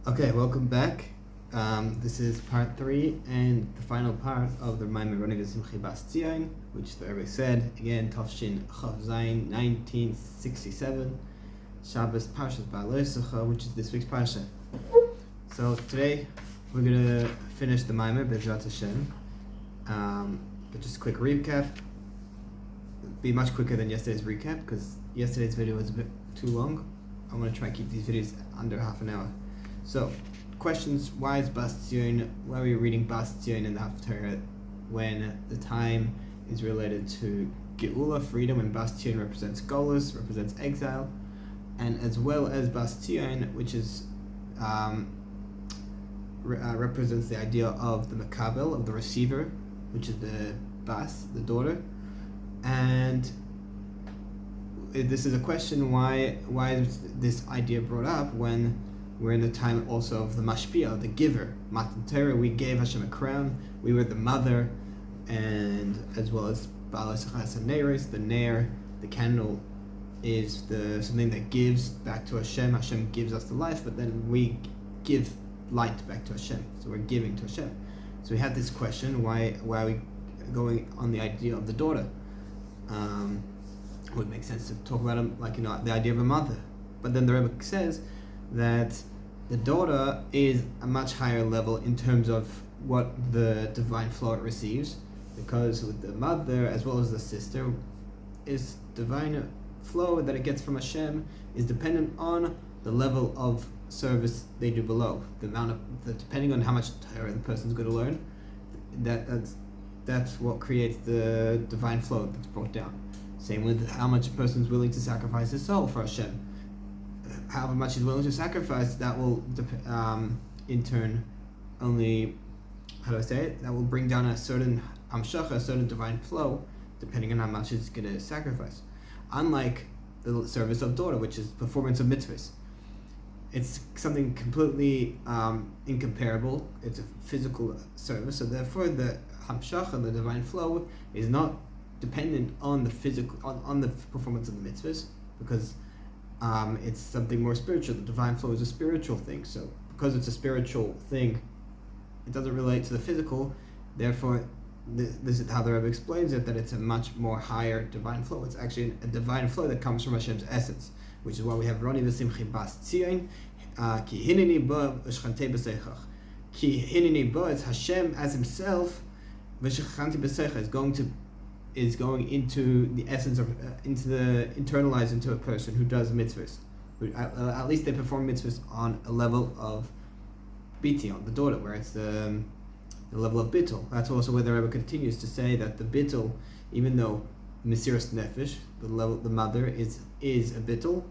Okay, welcome back. This is part 3 and the final part of the Maamer Roni Simcha Bas Tzion, which the Rebbe said again, Tafshin Chav Zayin 1967, Shabbos Parshas Ba'aloscha, which is this week's parsha. So today we're gonna finish the Maamer B'ezrat Hashem. But just a quick recap. It'll be much quicker than yesterday's recap because yesterday's video was a bit too long. I'm gonna try and keep these videos under half an hour. So, questions: why is Bas Tzion? Why are we reading Bas Tzion in the Haftarah when the time is related to Geula, freedom, and Bas Tzion represents Golus, represents exile, and as well as Bas Tzion, which is represents the idea of the Makabel, of the receiver, which is the Bas, the daughter, and this is a question: why is this idea brought up when we're in the time also of the Mashpia, the giver. Matan Torah, we gave Hashem a crown, we were the mother, and as well as Ba'aloscha Neris, the Ner, the candle is something that gives back to Hashem. Hashem gives us the life, but then we give light back to Hashem. So we're giving to Hashem. So we had this question, why are we going on the idea of the daughter? It would make sense to talk about the idea of a mother. But then the Rebbe says that the daughter is a much higher level in terms of what the divine flow it receives, because with the mother as well as the sister, is divine flow that it gets from Hashem is dependent on the level of service they do below, depending on how much Torah the person's going to learn. That's what creates the divine flow that's brought down. Same with how much a person's willing to sacrifice his soul for Hashem. However much he's willing to sacrifice, that will in turn only, that will bring down a certain hamshacha, a certain divine flow, depending on how much he's going to sacrifice. Unlike the service of daughter, which is performance of mitzvahs. It's something completely incomparable. It's a physical service, so therefore the hamshacha, the divine flow, is not dependent on the physical, on the performance of the mitzvahs, because it's something more spiritual. The divine flow is a spiritual thing, so because it's a spiritual thing, it doesn't relate to the physical. Therefore, this is how the Rebbe explains it, that it's a much more higher divine flow. It's actually a divine flow that comes from Hashem's essence, which is why we have Roni v'simcha Bas Tzion, ki hineni bo v'shchantei b'seichach. Ki hineni bo is Hashem as Himself, v'shchantei b'seichach is going into the essence of, internalized into a person who does mitzvahs. At least they perform mitzvahs on a level of bition, the daughter, where it's the level of bittul. That's also where the Rebbe continues to say that the bittul, even though mesiras nefesh, the mother is a bittul,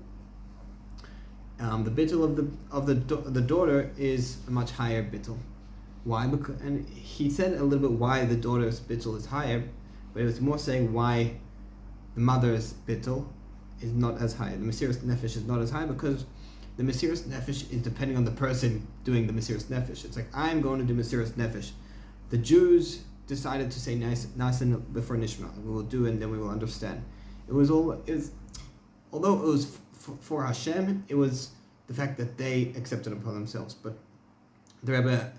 the bittul of the daughter is a much higher bittul. Why? And he said a little bit why the daughter's bittul is higher, but it was more saying why the mother's bittul is not as high. The mesiras nefesh is not as high because the mesiras nefesh is depending on the person doing the mesiras nefesh. It's like, I'm going to do mesiras nefesh. The Jews decided to say nasan before nishma. We will do it and then we will understand. Although it was for Hashem, it was the fact that they accepted upon themselves. But the Rebbe,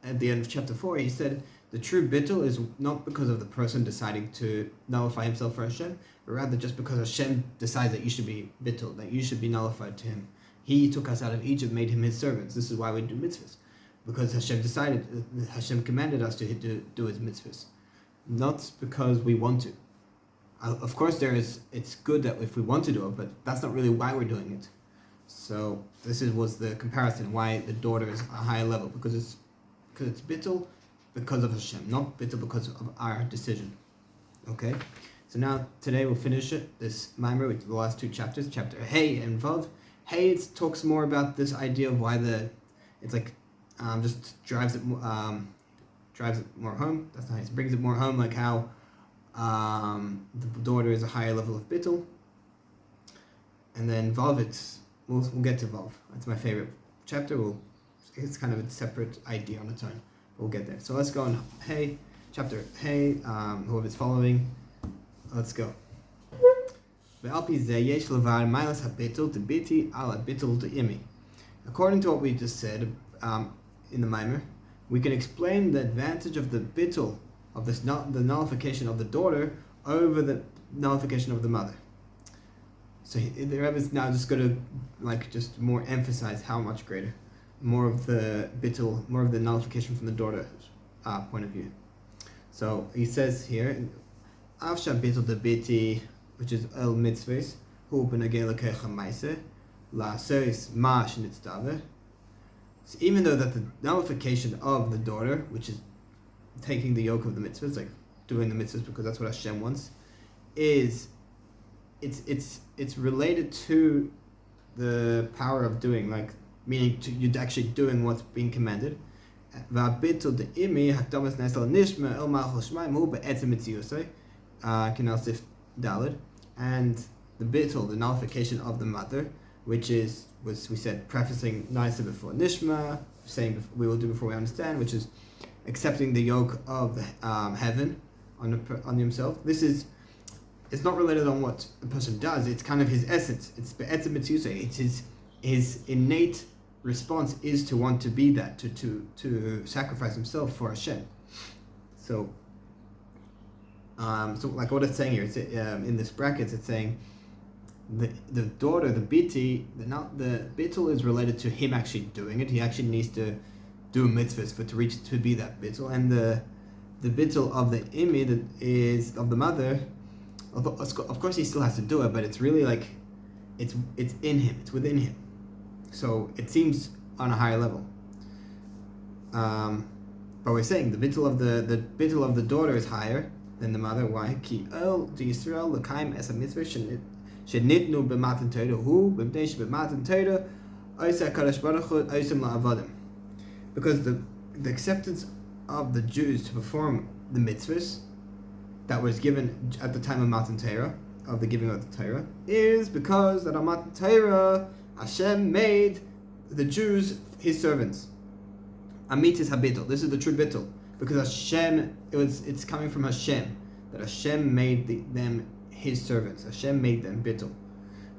at the end of chapter 4, he said, the true bittul is not because of the person deciding to nullify himself for Hashem, but rather just because Hashem decides that you should be bittul, that you should be nullified to Him. He took us out of Egypt, made Him His servants. This is why we do mitzvahs, because Hashem commanded us to do His mitzvahs, not because we want to. Of course, it's good that if we want to do it, but that's not really why we're doing it. So this was the comparison why the daughter is a higher level, because it's bittul, because of Hashem, not bittul because of our decision. Okay? So now, today we'll finish this Maamer with the last two chapters, chapter Hey and Vav. Hey, it talks more about this idea of why just drives it more home. That's nice. Brings it more home, like how the daughter is a higher level of bittul. And then Vav, we'll get to Vav. That's my favorite chapter. It's kind of a separate idea on its own. We'll get there. So let's go on Hey, chapter Hey, whoever's following. Let's go. According to what we just said in the Maamer, we can explain the advantage of the bittul, of this the nullification of the daughter over the nullification of the mother. So the Rebbe is now just going to just more emphasize how much greater, more of the bittul, more of the nullification from the daughter's point of view. So he says here, Avsha bittul de biti, which is el mitzvahs, hu benagel lekecha maise, la seis ma shenitztave. So even though that the nullification of the daughter, which is taking the yoke of the mitzvahs, like doing the mitzvahs because that's what Hashem wants, is it's related to the power of doing, like meaning to you actually doing what's being commanded. And the bittul, the nullification of the mother, which was we said prefacing nicer before nishma, saying we will do before we understand, which is accepting the yoke of the heaven on himself. It's not related on what a person does. It's kind of his essence. It's his innate response is to want to be that, to sacrifice himself for Hashem. So like what it's saying here, it's in this brackets, it's saying the daughter, the biti, the bittul is related to him actually doing it. He actually needs to do mitzvahs to be that bittul, and the bittul of the imi, that is of the mother. Of course, he still has to do it, but it's really like it's in him, it's within him. So it seems on a higher level. But we're saying the bittul of the daughter is higher than the mother. Why? Ki el Yisrael l'kaim es mitzvah shenitnu b'matan Torah hu b'mnei b'matan Torah oiseh Kadosh Baruch Hu oisem la'avadim. Because the acceptance of the Jews to perform the mitzvahs that was given at the time of Matan Torah, of the giving of the Torah, is because that on Matan Torah, Hashem made the Jews His servants. Amitis habittul. This is the true bittul, because Hashem, it's coming from Hashem, that Hashem made them His servants. Hashem made them bittul,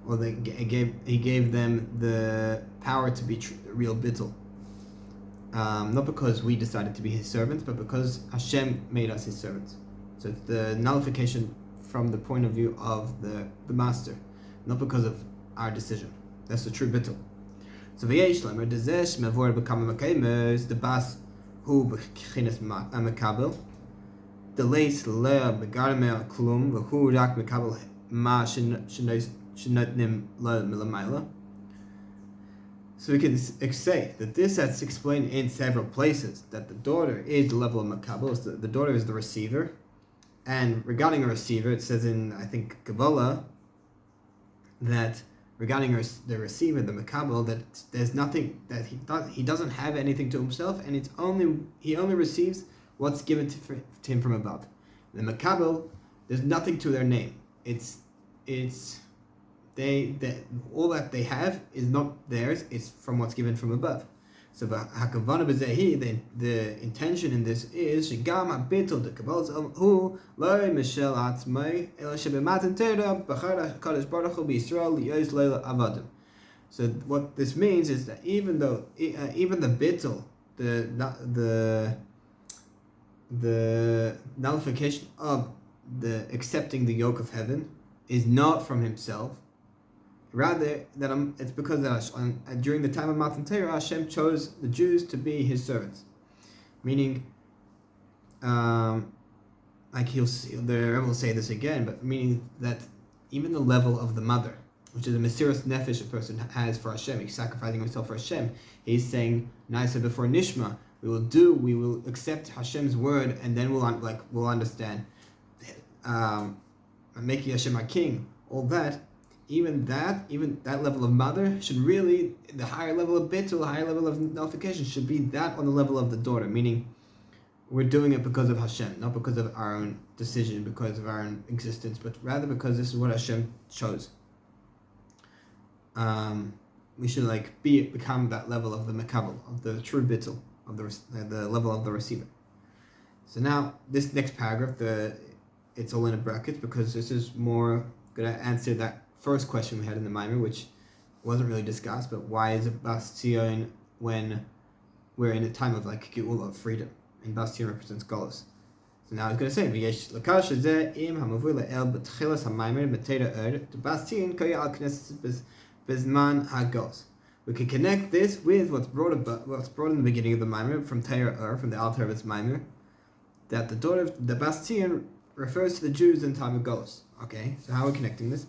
or He gave them the power to be real bittul. Not because we decided to be His servants, but because Hashem made us His servants. So it's the nullification from the point of view of the master, not because of our decision. That's the true bittul. So v'yesh lemer dezesh mevor b'kama mekaymes the bas hu b'chinas mekabel the leis le begarmer klum v'hu rak mekabel ma shenotnim le milamayla. So we can say that this that's explained in several places, that the daughter is the level of makabel, the daughter is the receiver. And regarding a receiver, it says in, I think, Kabbalah, that regarding the receiver, the makabel, that there's nothing, that he doesn't have anything to himself, and he only receives what's given to him from above. The makabel, there's nothing to their name. All that they have is not theirs, it's from what's given from above. So the intention in this is shegam habitul the kabbalas hu lo mishel atzmai ela shebematan Torah b'char Kadosh Baruch Hu b'Yisrael liyos leila avadim. So what this means is that even the bittul, the nullification of the accepting the yoke of heaven is not from himself. Rather, it's because that during the time of Matan Torah, Hashem chose the Jews to be His servants. Meaning, the Rebbe will say this again, but meaning that even the level of the mother, which is a mesiras nefesh a person has for Hashem, he's sacrificing himself for Hashem. He's saying, "Naisa before nishma, we will accept Hashem's word, and then we'll understand. Making Hashem our king, all that." Even that level of mother should really, the higher level of bittul, the higher level of nullification should be that on the level of the daughter, meaning we're doing it because of Hashem, not because of our own decision, because of our own existence, but rather because this is what Hashem chose. We should become that level of the makabel, of the true bittul, of the level of the receiver. So now this next paragraph, it's all in a bracket because this is more going to answer that first question we had in the Maamer, which wasn't really discussed, but why is it Bas Tzion when we're in a time of like Geula, of freedom, and Bas Tzion represents Golus. So now he's going to say, "V'yesh l'kash hazeh im hamavui le'el b'tchilas hamaymer b'teira the Bas Tzion kaya al knesset bezman hagos." We can connect this with what's brought in the beginning of the Maamer from Torah, from the Alter of its Maamer, that the daughter of the Bas Tzion refers to the Jews in time of Golus. Okay, so how are we connecting this?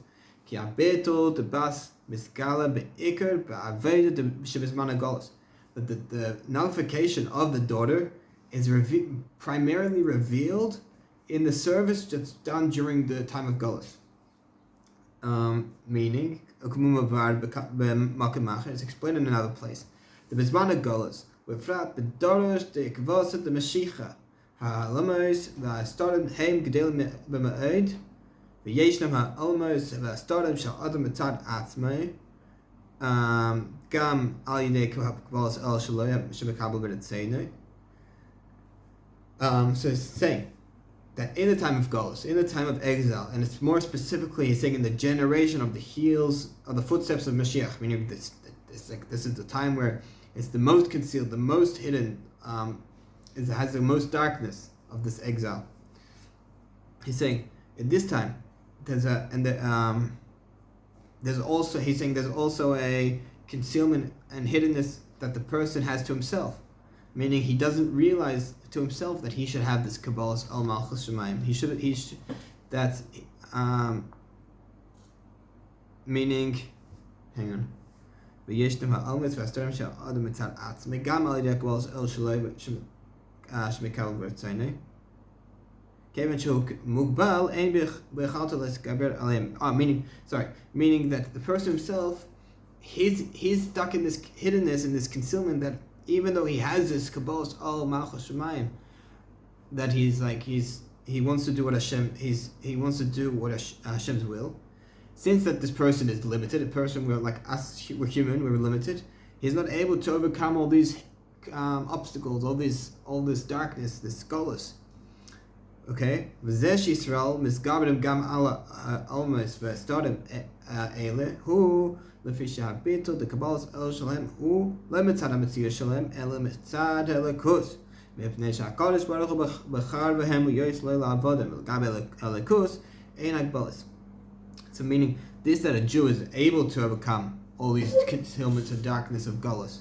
Ki abetul the Bas miskala beikar be'aveda the shebizman Golus. That the nullification of the daughter is primarily revealed in the service that's done during the time of Golus. Meaning, it's explained in another place. The Bizman Golus, Wefrat, the Dorosh, the Kvosa, the Mashicha, Ha'alamos, Va'astarim, Haim, Gedel B'ma'ed, V'yeshnam Ha'alamos, Va'astarim, Shal Adam Matad Atzmai, Gam Al Yidei Kvosa El Shaloyam, Shemekabel B'Retzeinoi. So it's saying that in the time of Golus, in the time of exile, and it's more specifically, he's saying in the generation of the heels, of the footsteps of Mashiach, meaning this is the time where it's the most concealed, the most hidden, it has the most darkness of this exile. He's saying in this time, there's also a concealment and hiddenness that the person has to himself, meaning he doesn't realize to himself that he should have this Kabbalah's Al Malchus Shemayim. That's meaning, hang on. V'yeshtem ha'almetz v'astarim shel adam mitzad atzmei gam al yidei Kabbalah's El Shaloi shemekabel b'retzaynei. Kevan shehu mugbal ein b'chalto lesgaber aleim. Meaning that the person himself, he's stuck in this hiddenness, in this concealment, that even though he has this Kabbalah's Al Malchus Shemayim, that he wants to do what Hashem's will. Since that this person is limited, a person we're like us, we're human, we're limited. He's not able to overcome all these obstacles, all this darkness, this Golus. Okay, v'zesh Yisrael misgabedim gam ala almos v'estadim ele hu. The Kabbalah's El Shalem who limitzad hamitzvah Shalem el mitzad helikus mipnei shakadosh baruch hu b'char b'hem u'yoyis lo la'avodim l'gabe helikus ein agbalis. So meaning this, that a Jew is able to overcome all these concealments of darkness of Golus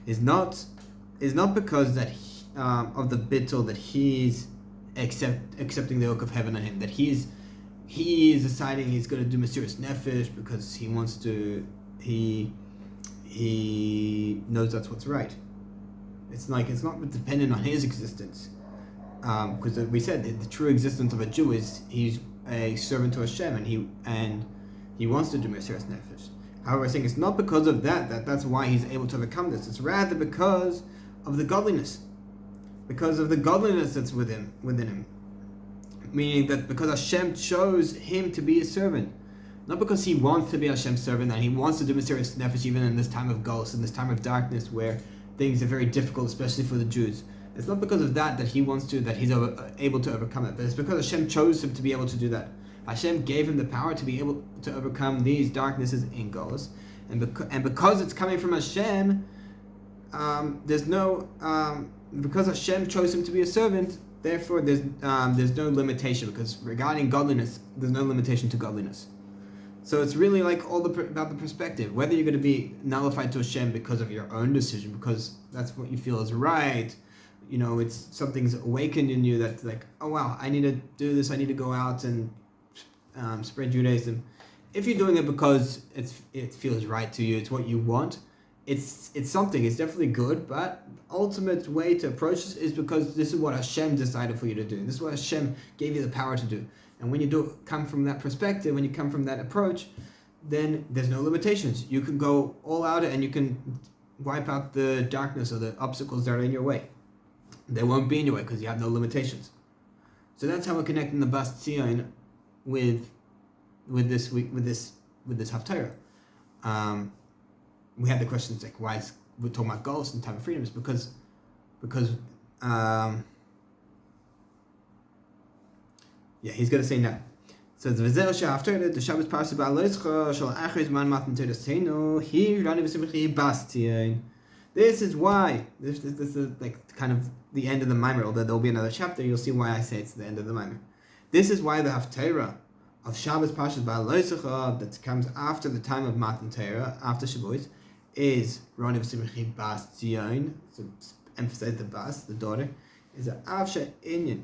is not because that of the bittul that he's accepting the yoke of heaven on him, that he is deciding he's going to do Mesiras Nefesh because he wants to. He knows that's what's right. It's not dependent on his existence, because we said that the true existence of a Jew is he's a servant to Hashem, and he wants to do Mesiras Nefesh. However, I think it's not because of that's why he's able to overcome this. It's rather because of the godliness, that's within him. Meaning that because Hashem chose him to be a servant. Not because he wants to be Hashem's servant, and he wants to do Mesiras Nefesh even in this time of Golus, in this time of darkness where things are very difficult, especially for the Jews. It's not because of that he's able to overcome it, but it's because Hashem chose him to be able to do that. Hashem gave him the power to be able to overcome these darknesses in Golus, and because it's coming from Hashem, because Hashem chose him to be a servant, therefore there's no limitation, because regarding godliness, there's no limitation to godliness. So it's really like about the perspective, whether you're going to be nullified to Hashem because of your own decision, because that's what you feel is right. It's something's awakened in you that's like, oh wow, I need to do this. I need to go out and spread Judaism. If you're doing it because it feels right to you, it's what you want. It's something. It's definitely good, but the ultimate way to approach this is because this is what Hashem decided for you to do. This is what Hashem gave you the power to do. And when you come from that perspective, when you come from that approach, then there's no limitations. You can go all out and you can wipe out the darkness or the obstacles that are in your way. They won't be in your way because you have no limitations. So that's how we're connecting the Bas Tzion with this Haftarah. We had the questions like, why we're talking about Golus and time of freedom? Is because he's going to say now. says V'zeh she'after the Shabbos Parsha Ba'aloischa shal achriz man matan tereseinu hi Roni v'simchi Bas Tzion. This is why this is like kind of the end of the Maamer. Although there'll be another chapter, you'll see why I say it's the end of the Maamer. This is why the Haftarah of Shabbos Parsha Ba'aloischa that comes after the time of Matan Torah, after Shavuos, is Roni v'simchi Bas Tzion. So emphasize the Bas, the daughter, is a Avsha Inyan.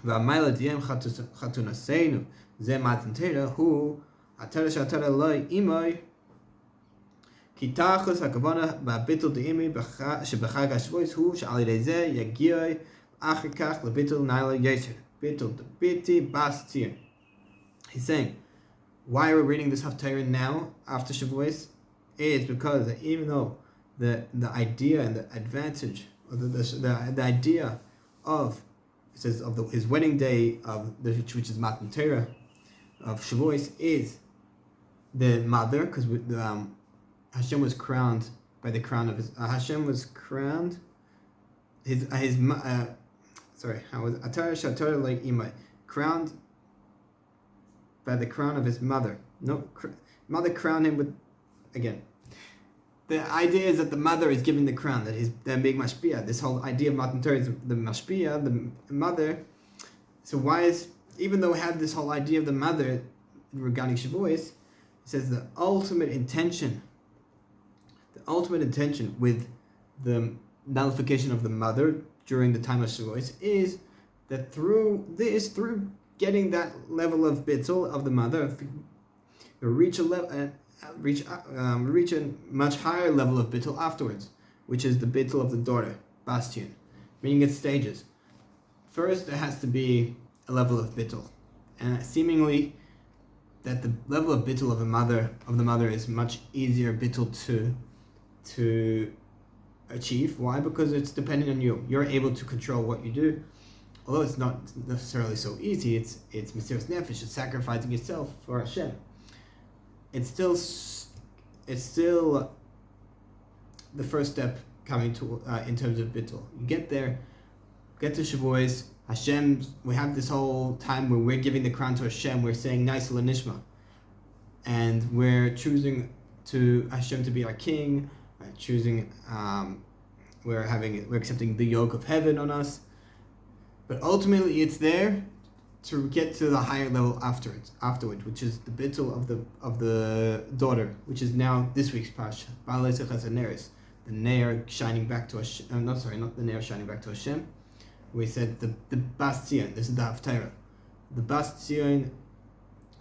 V'amayla diem chatunaseinu ze Matan Torah hu atara shatara loy imoy כי תכלס הכוונה בביטול דאימי שבחג השבועס הוא שעל ידי זה יגיע אחר כך לביטול נילה יסר. ביטול דביטי בס ציון. He's saying, why are we reading this Haftarah now, after Shavuos? It's because that even though the idea and the advantage, or the idea of, it says, of his wedding day, which is Matan Torah, of Shavuos, is the mother, because Hashem was crowned by the crown of his. Hashem was crowned. Crowned by the crown of his mother. Mother crowned him with. Again, the idea is that the mother is giving the crown. That he's the big mashpia. This whole idea of Matan Torah is the mashpia, the mother. So why is, even though we have this whole idea of the mother regarding Shavuos, it says the ultimate intention with the nullification of the mother during the time of Shavuos is that through getting that level of bittul of the mother, reach a much higher level of bittul afterwards, which is the bittul of the daughter, Bas Tzion, meaning it's stages. First, there has to be a level of bittul, and seemingly that the level of bittul of the mother is much easier bittul to achieve. Why? Because it's depending on you. You're able to control what you do. Although it's not necessarily so easy, it's Mesiras Nefesh, it's sacrificing yourself for Hashem. It's still the first step coming to in terms of bittul. You get there, get to Shavuos, Hashem, we have this whole time where we're giving the crown to Hashem, we're saying nice l'nishma, and we're choosing to Hashem to be our king, we're accepting the yoke of heaven on us, but ultimately it's there to get to the higher level afterwards, which is the bittul of the daughter, which is now this week's parsha. The neir shining back to Hashem. Not the neir shining back to Hashem. We said the Bas Tzion. This is the Haftarah. The Bas Tzion,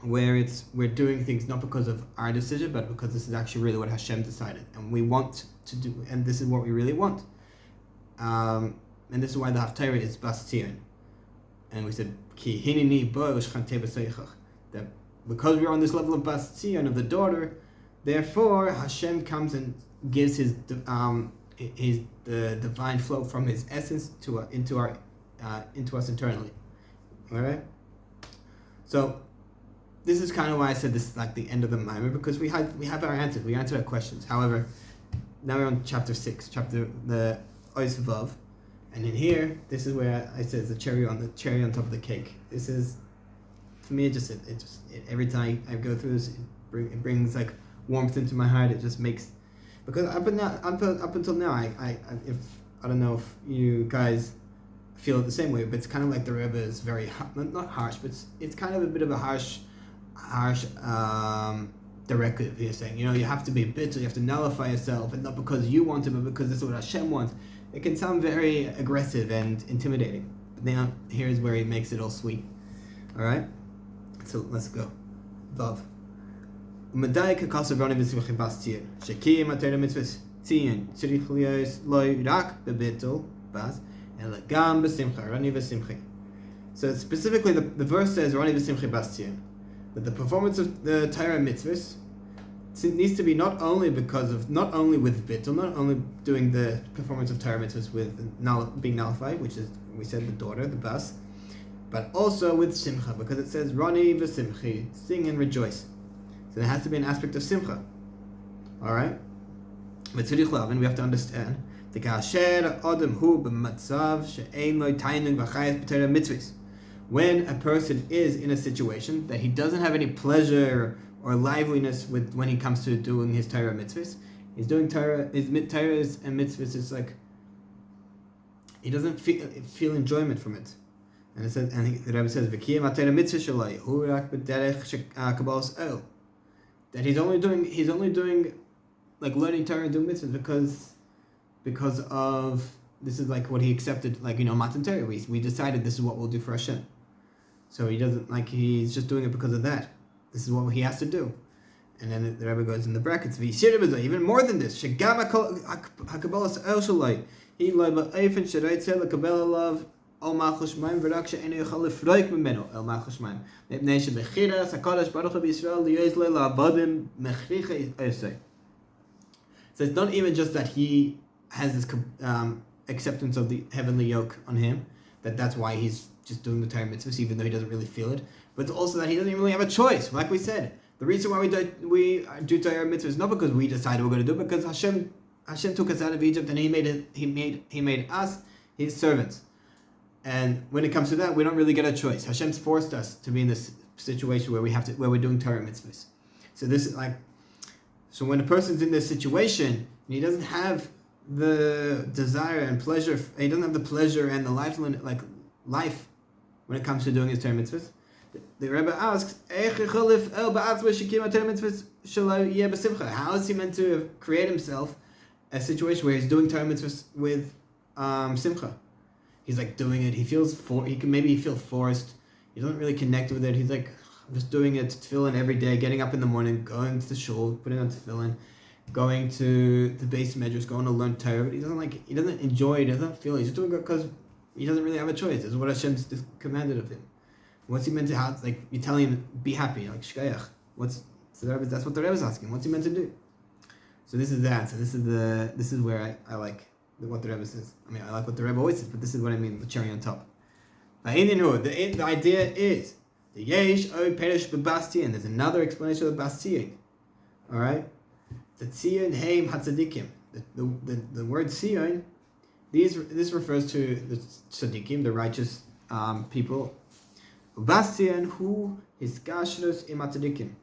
where we're doing things not because of our decision, but because this is actually really what Hashem decided, and we want to do, and this is what we really want. And this is why the Haftarah is Bas Tzion. And we said, Ki hinini bo ushchante b'seichach, that because we're on this level of Bas Tzion, of the daughter, therefore Hashem comes and gives the divine flow from His essence into us internally. All right. So this is kind of why I said this is like the end of the Maamer, because we have our answers. We answered our questions. However, now we're on chapter 6, the Ois Vav. And in here, this is where I say it's the cherry on top of the cake. This is, for me, every time I go through this, it brings like warmth into my heart. It just makes, because up until now, I don't know if you guys feel it the same way, but it's kind of like the Rebbe is very not harsh, but it's kind of a bit of a harsh directive. He's saying, you have to be bitter, you have to nullify yourself, and not because you want to, but because this is what Hashem wants. It can sound very aggressive and intimidating. But now, here's where he makes it all sweet. Alright? So, let's go. Vav. U'madai k'kasar Roni v'simchi Bas Tzion. Sheki matera mitzvahs Tzion. Tzirich liyos loy rak bebitul Bas. Ela gam b'simcha. Roni v'simchi. So, specifically, the verse says Roni v'simchi Bas Tzion. That the performance of the Torah mitzvahs needs to be not only with bittul, not only doing the performance of Torah mitzvahs with being nullified, which is, we said, the daughter, the bas, but also with simcha, because it says Roni v'simchi, sing and rejoice. So there has to be an aspect of simcha. Alright? But and we have to understand the kasher adam hu b'matzav she'ein lo tainung v'chayes b'Torah mitzvahs. when a person is in a situation that he doesn't have any pleasure or liveliness with when he comes to doing his Torah mitzvahs, he's doing Torah, his Torahs and mitzvahs is like, he doesn't feel enjoyment from it. And it says, and the Rebbe says, that he's only doing like learning Torah and doing mitzvahs because of, this is like what he accepted, like, Matan Torah. We decided this is what we'll do for Hashem. So he doesn't, like, he's just doing it because of that. This is what he has to do. And then the Rebbe goes in the brackets, even more than this, he Al Malchus Shemaim v'rak she'enu yochal lifroik mimeno El Malchus Shemaim mipnei shebechiras HaKadosh Baruch Hu b'Yisrael liyos lo la'avadim mechricha osei. So it's not even just that he has this acceptance of the heavenly yoke on him, that's why he's just doing the Torah mitzvahs even though he doesn't really feel it, but it's also that he doesn't even really have a choice. Like we said, the reason why we do Torah mitzvahs is not because we decided we're going to do it, because Hashem took us out of Egypt and he made us his servants. And when it comes to that, we don't really get a choice. Hashem's forced us to be in this situation where we're doing Torah mitzvahs. So this is so when a person's in this situation and he doesn't have the desire and pleasure, he doesn't have the pleasure and the life when it comes to doing his Torah mitzvahs, the Rebbe asks, how is he meant to create himself a situation where he's doing Torah mitzvahs with Simcha? He's like doing it. He feels he feel forced. He doesn't really connect with it. He's like, I'm just doing it, tefillin every day, getting up in the morning, going to the shul, putting on tefillin, going to the base measures, going to learn Torah. But he doesn't enjoy it. He doesn't feel it. He's just doing it because he doesn't really have a choice. This is what Hashem's commanded of him. What's he meant to have? Like, you tell him, be happy, like shkayach. That's what the Rebbe is asking. What's he meant to do? So this is that. So this is where I like what the Rebbe says. I mean, I like what the Rebbe always says, but this is what I mean, the cherry on top. The idea is the yesh o perish b'Bas Tzion. There's another explanation of Bas Tzion. All right, the Tzion heim hatzadikim. The word Tzion, this refers to the tzadikim, the righteous people. Bas Tzion hu hiskashrus im hatzadikim.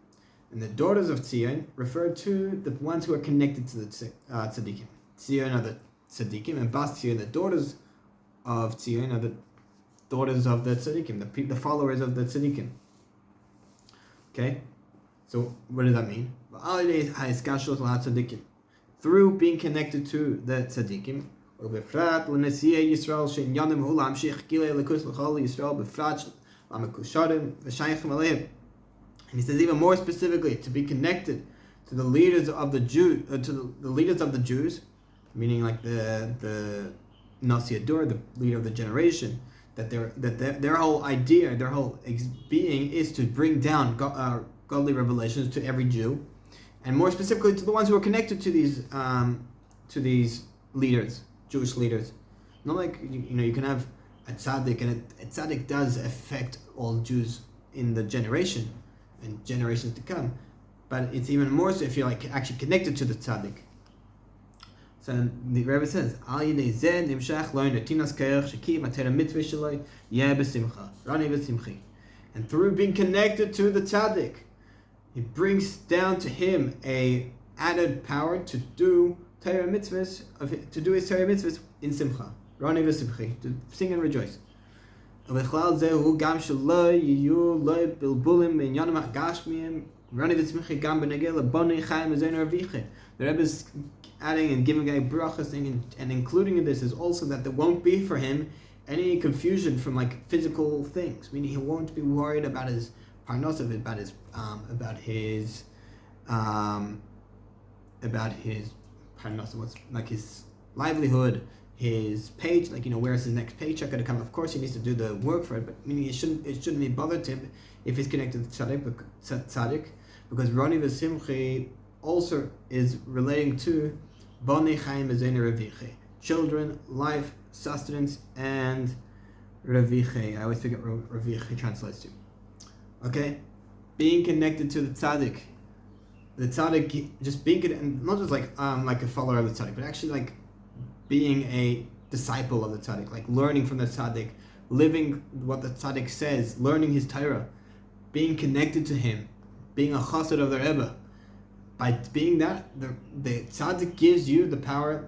And the daughters of Tzion refer to the ones who are connected to the tzadikim. Tzion are the tzadikim, and Bas Tzion, the daughters of Tzion, are the daughters of the tzadikim, the followers of the tzadikim. Okay, so what does that mean? Through being connected to the tzadikim, and he says even more specifically to be connected to the leaders of the Jews, meaning like the Nasi Adur, the leader of the generation, that their whole idea, their whole being is to bring down godly revelations to every Jew, and more specifically to the ones who are connected to these leaders, Jewish leaders. Not like you can have a tzaddik, and a tzaddik does affect all Jews in the generation and generations to come, but it's even more so if you're like actually connected to the tzaddik. So the Rebbe says, and through being connected to the tzaddik, it brings down to him a added power to do Torah mitzvahs, to do his Torah mitzvahs in Simcha, Roni v'Simchi, to sing and rejoice. The Rebbe is adding and giving a bracha thing and including in this is also that there won't be for him any confusion from like physical things, meaning he won't be worried about his parnosah, about his parnosah, what's like his livelihood, his page, like where's his next paycheck going to come? Of course he needs to do the work for it, but meaning it shouldn't be bothered to him if he's connected to tzaddik, because Roni v'Simchi also is relating to Bani Chaim Ezein Reviche, children, life, sustenance, and Reviche. I always forget what Reviche translates to. Okay, being connected to the tzaddik just being and not just like a follower of the tzaddik, but actually like being a disciple of the tzaddik, like learning from the tzaddik, living what the tzaddik says, learning his Torah, being connected to him, being a chassid of the Rebbe. By being that, the tzaddik gives you the power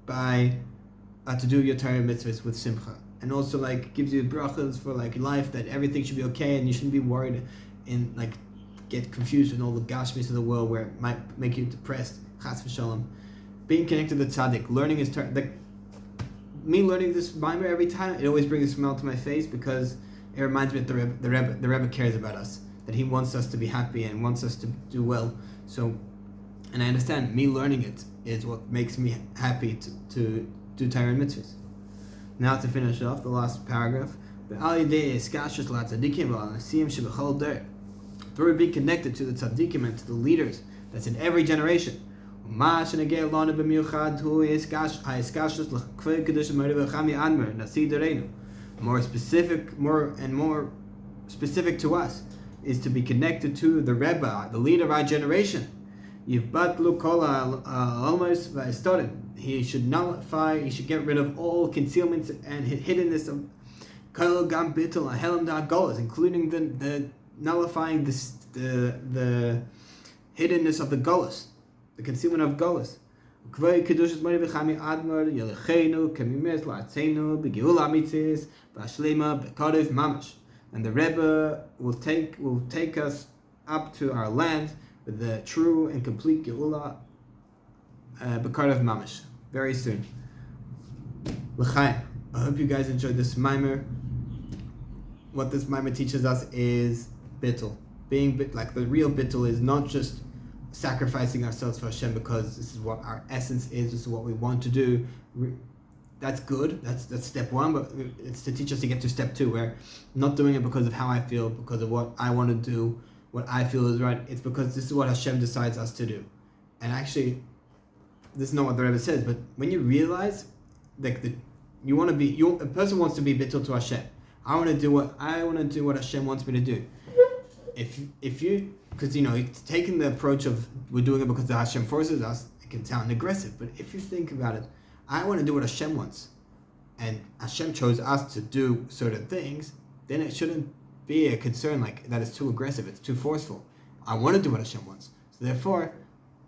to do your Torah mitzvahs with Simcha. And also gives you brachas for life, that everything should be okay and you shouldn't be worried and get confused with all the gashmis of the world where it might make you depressed. Chas v'shalom. Being connected to the tzaddik, learning his Torah. Me learning this Maamer every time, it always brings a smile to my face because it reminds me that the Rebbe cares about us, that he wants us to be happy and wants us to do well. So, and I understand me learning it is what makes me happy to do Torah and mitzvahs. Now to finish off the last paragraph, through being connected to the tzaddikim and to the leaders that's in every generation. More specific to us is to be connected to the Rebbe, the leader of our generation. He should nullify, he should get rid of all concealments and hiddenness of including the nullifying the hiddenness of the golus, the concealment of golus. And the Rebbe will take us up to our land with the true and complete Geula B'Kardav Mamash very soon. L'chaim. I hope you guys enjoyed this Maamer. What this Maamer teaches us is bittul. Being the real bittul is not just sacrificing ourselves for Hashem because this is what our essence is, this is what we want to do. That's good, that's step one, but it's to teach us to get to step two, where not doing it because of how I feel, because of what I want to do, what I feel is right. It's because this is what Hashem decides us to do. And actually, this is not what the Rebbe says, but when you realize a person wants to be bittul to Hashem. I want to do what Hashem wants me to do. If you, because it's taking the approach of we're doing it because the Hashem forces us, it can sound aggressive. But if you think about it, I want to do what Hashem wants, and Hashem chose us to do certain things, then it shouldn't be a concern that it's too aggressive, it's too forceful. I want to do what Hashem wants. So therefore,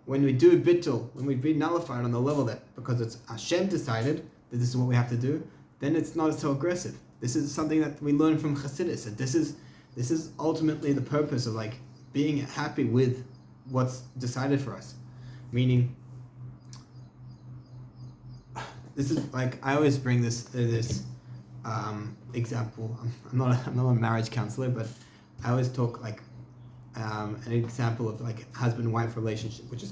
when we do bittul, when we be nullified on the level that because it's Hashem decided that this is what we have to do, then it's not so aggressive. This is something that we learn from Chassidus. That this is ultimately the purpose of being happy with what's decided for us. Meaning, this is I always bring this example. I'm not a marriage counselor, but I always talk an example of husband-wife relationship, which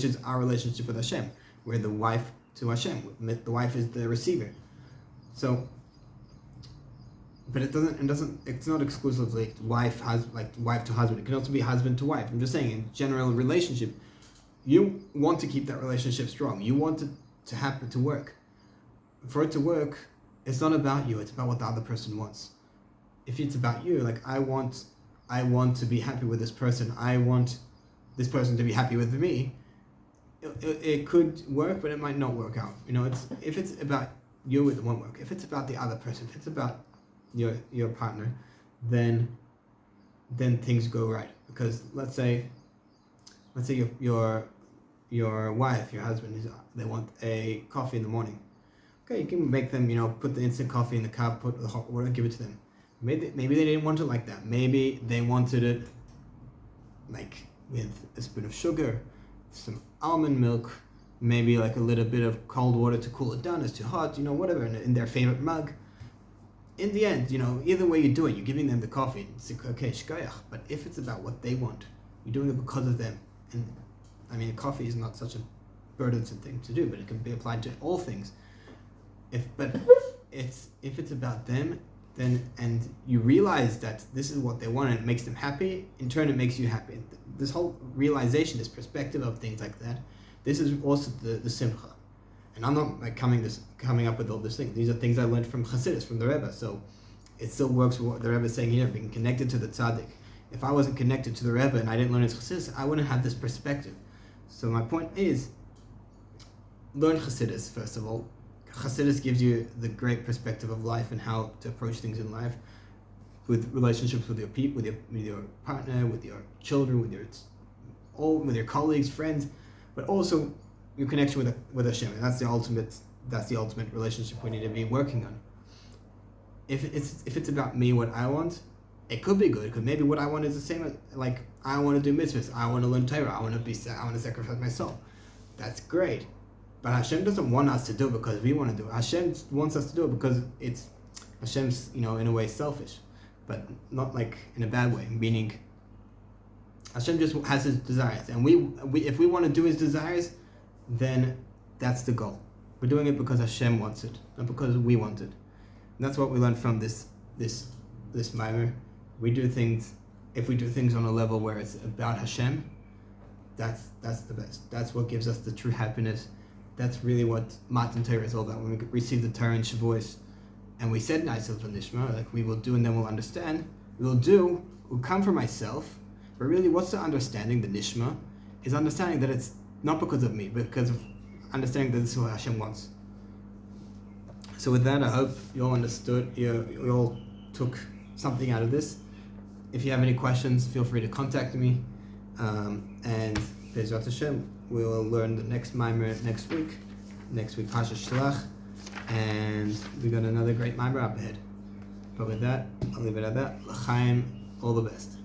is our relationship with Hashem. We're the wife to Hashem. The wife is the receiver. So, but it's not exclusively wife to husband. It can also be husband to wife. I'm just saying, in general relationship, you want to keep that relationship strong. You want it to happen, to work. For it to work, it's not about you. It's about what the other person wants. If it's about you, I want to be happy with this person. I want this person to be happy with me. It could work, but it might not work out. If it's about you, it won't work. If it's about the other person, if it's about your partner, then things go right. Because let's say your wife, your husband, they want a coffee in the morning. Okay, you can make them, put the instant coffee in the cup, put the hot water, give it to them. Maybe they didn't want it like that. Maybe they wanted it with a spoon of sugar, some almond milk, maybe a little bit of cold water to cool it down. It's too hot, whatever, in their favorite mug. In the end, either way you do it, you're giving them the coffee. It's okay, shkoyach. But if it's about what they want, you're doing it because of them. And coffee is not such a burdensome thing to do, but it can be applied to all things. If it's about them, then and you realize that this is what they want and it makes them happy, in turn it makes you happy. This whole realization, this perspective of things like that, this is also the Simcha. And I'm not coming up with all these things. These are things I learned from Chassidus, from the Rebbe. So it still works with what the Rebbe is saying here, being connected to the tzaddik. If I wasn't connected to the Rebbe and I didn't learn his Chassidus, I wouldn't have this perspective. So my point is, learn Chassidus first of all. Chassidus gives you the great perspective of life and how to approach things in life, with relationships with your people, with your partner, with your children, with your colleagues, friends, but also your connection with Hashem. And that's the ultimate relationship we need to be working on. If it's about me, what I want, it could be good, because maybe what I want is the same as, like, I want to do mitzvahs, I want to learn Torah, I want to sacrifice myself. That's great. But Hashem doesn't want us to do it because we want to do it. Hashem wants us to do it because Hashem's, in a way, selfish, but not like in a bad way, meaning Hashem just has his desires, and we if we want to do his desires, then that's the goal. We're doing it because Hashem wants it, not because we want it. And that's what we learned from this Maamer. We do things, if we do things on a level where it's about Hashem, that's the best. That's what gives us the true happiness. That's really what Matan Torah is all about. When we receive the Torah in Shavuos, and we said Na'aseh V'nishma, like we will do and then we'll understand. We'll come from myself, but really what's the understanding, the Nishma, is understanding that it's not because of me, but because of understanding that this is what Hashem wants. So with that, I hope you all understood, you all took something out of this. If you have any questions, feel free to contact me. And Bezrat Hashem, we'll learn the next Maamer next week. Next week, Hashem Shlach. And we got another great Maamer up ahead. But with that, I'll leave it at that. L'chaim, all the best.